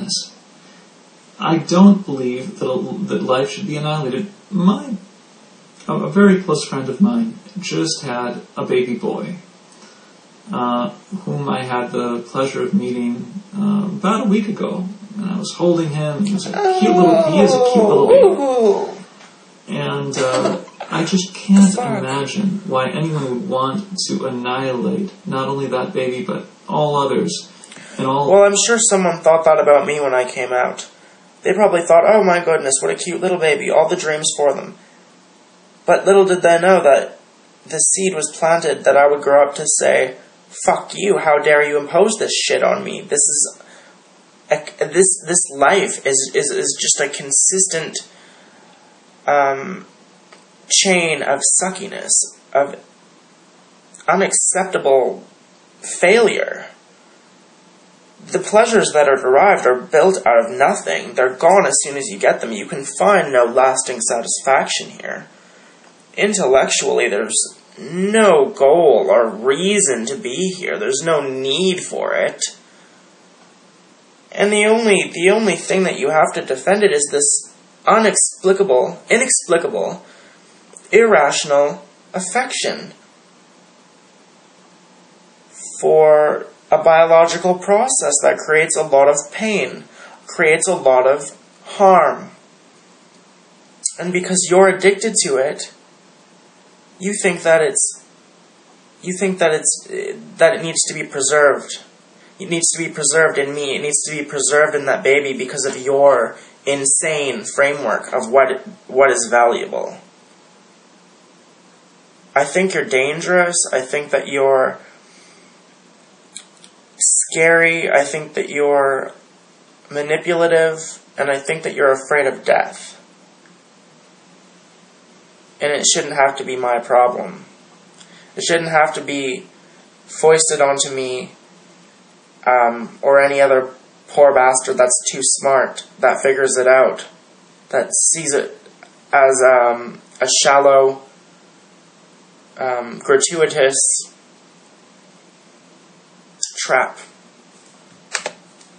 suckiness. I don't believe that life should be annihilated. A very close friend of mine just had a baby boy, whom I had the pleasure of meeting about a week ago. And I was holding him. He is a cute little baby. And I just can't imagine why anyone would want to annihilate not only that baby, but all others. Well, I'm sure someone thought that about me when I came out. They probably thought, oh my goodness, what a cute little baby, all the dreams for them. But little did they know that the seed was planted that I would grow up to say, fuck you, how dare you impose this shit on me? This life is just a consistent chain of suckiness, of unacceptable failure. The pleasures that are derived are built out of nothing. They're gone as soon as you get them. You can find no lasting satisfaction here. Intellectually, there's no goal or reason to be here. There's no need for it. And the only thing that you have to defend it is this inexplicable, irrational affection for a biological process that creates a lot of pain, creates a lot of harm. And because you're addicted to it, you think that it needs to be preserved. It needs to be preserved in me. It needs to be preserved in that baby because of your insane framework of what is valuable. I think you're dangerous. I think that you're scary. I think that you're manipulative. And I think that you're afraid of death. And it shouldn't have to be my problem. It shouldn't have to be foisted onto me or any other poor bastard that's too smart, that figures it out, that sees it as a shallow, gratuitous trap.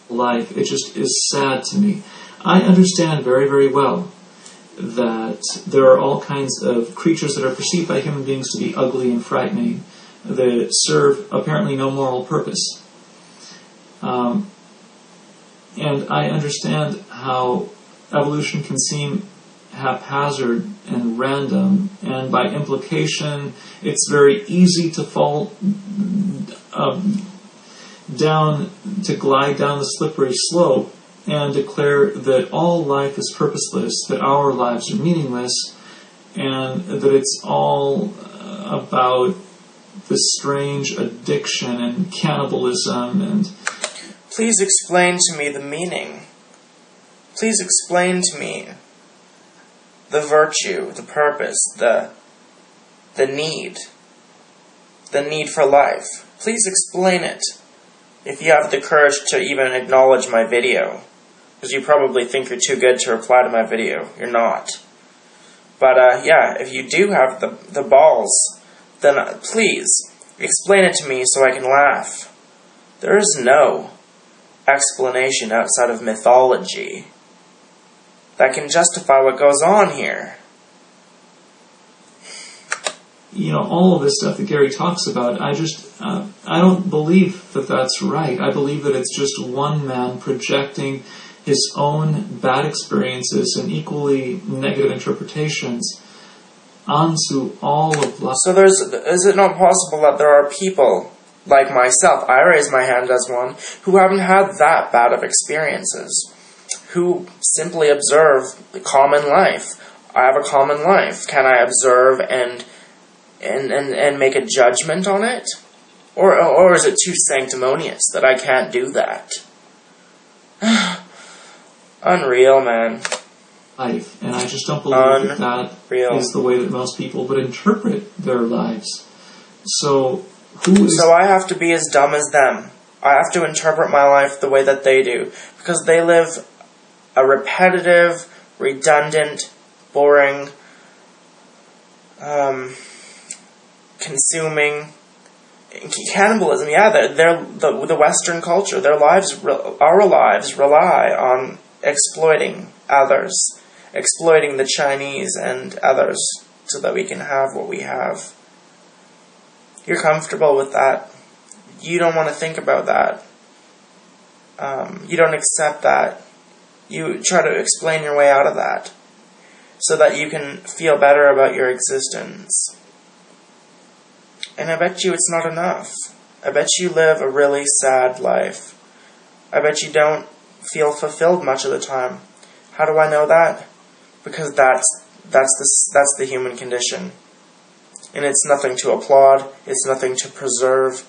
Life, it just is sad to me. I understand very, very well that there are all kinds of creatures that are perceived by human beings to be ugly and frightening that serve apparently no moral purpose. And I understand how evolution can seem haphazard and random, and by implication, it's very easy to fall down, to glide down the slippery slope and declare that all life is purposeless, that our lives are meaningless, and that it's all about this strange addiction and cannibalism and... Please explain to me the meaning. Please explain to me the virtue, the purpose, the need for life. Please explain it. If you have the courage to even acknowledge my video. Because you probably think you're too good to reply to my video. You're not. But yeah, if you do have the balls, then please explain it to me so I can laugh. There is no explanation outside of mythology that can justify what goes on here. You know, all of this stuff that Gary talks about, I don't believe that that's right. I believe that it's just one man projecting his own bad experiences and equally negative interpretations onto all of life. So is it not possible that there are people like myself, I raise my hand as one, who haven't had that bad of experiences, who simply observe the common life? I have a common life. Can I observe and make a judgment on it? Or is it too sanctimonious that I can't do that? Unreal, man. Life, and I just don't believe that is the way that most people would interpret their lives. So I have to be as dumb as them. I have to interpret my life the way that they do. Because they live a repetitive, redundant, boring, consuming, cannibalism, yeah, they're the Western culture, our lives rely on exploiting others, exploiting the Chinese and others so that we can have what we have. You're comfortable with that. You don't want to think about that. You don't accept that. You try to explain your way out of that so that you can feel better about your existence. And I bet you it's not enough. I bet you live a really sad life. I bet you don't feel fulfilled much of the time. How do I know that? Because that's the human condition. And it's nothing to applaud. It's nothing to preserve.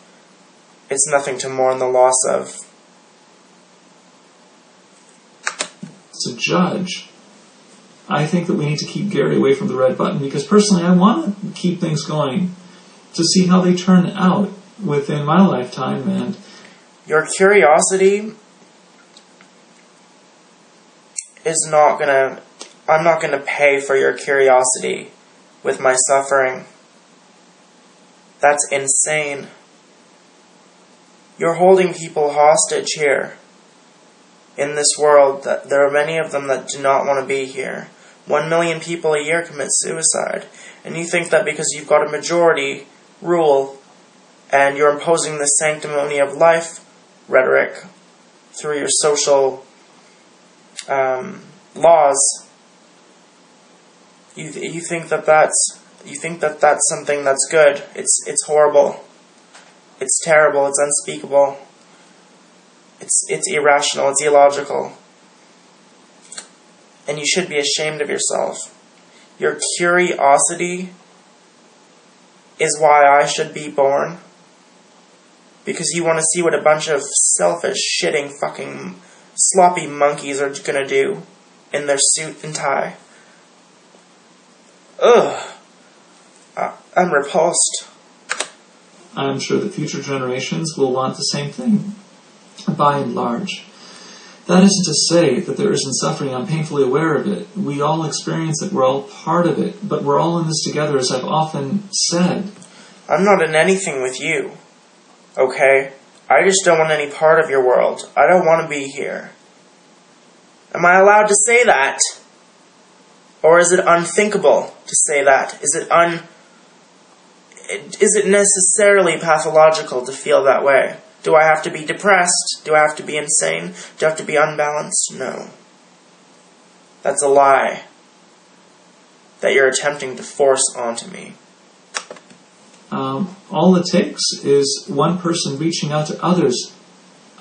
It's nothing to mourn the loss of. To judge, I think that we need to keep Gary away from the red button, because personally I want to keep things going to see how they turn out within my lifetime. And your curiosity is not gonna... I'm not gonna pay for your curiosity with my suffering. That's insane. You're holding people hostage here. In this world, there are many of them that do not want to be here. 1 million people a year commit suicide. And you think that because you've got a majority rule and you're imposing the sanctimony of life rhetoric through your social laws, you think that that's something that's good. It's horrible. It's terrible. It's unspeakable. It's irrational. It's illogical. And you should be ashamed of yourself. Your curiosity is why I should be born. Because you want to see what a bunch of selfish, shitting, fucking sloppy monkeys are going to do in their suit and tie. Ugh. I'm repulsed. I'm sure that future generations will want the same thing, by and large. That isn't to say that there isn't suffering. I'm painfully aware of it. We all experience it. We're all part of it. But we're all in this together, as I've often said. I'm not in anything with you. Okay? I just don't want any part of your world. I don't want to be here. Am I allowed to say that? Or is it unthinkable to say that? Is it necessarily pathological to feel that way? Do I have to be depressed? Do I have to be insane? Do I have to be unbalanced? No. That's a lie that you're attempting to force onto me. All it takes is one person reaching out to others.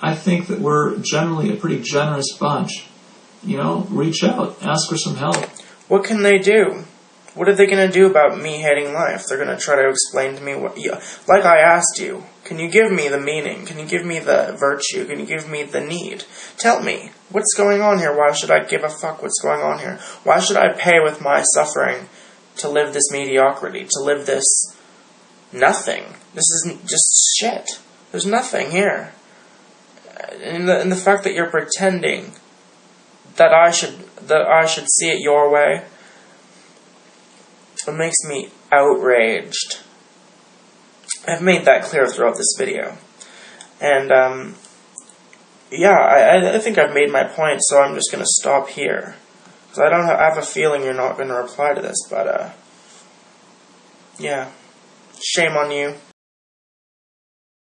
I think that we're generally a pretty generous bunch. Reach out, ask for some help. What can they do? What are they going to do about me hating life? They're going to try to explain to me like I asked you. Can you give me the meaning? Can you give me the virtue? Can you give me the need? Tell me, what's going on here? Why should I give a fuck what's going on here? Why should I pay with my suffering to live this mediocrity, to live this nothing? This is just shit. There's nothing here. And the fact that you're pretending that I should see it your way, it makes me outraged. I've made that clear throughout this video. And, I think I've made my point, so I'm just going to stop here. Because I have a feeling you're not going to reply to this, but, yeah. Shame on you.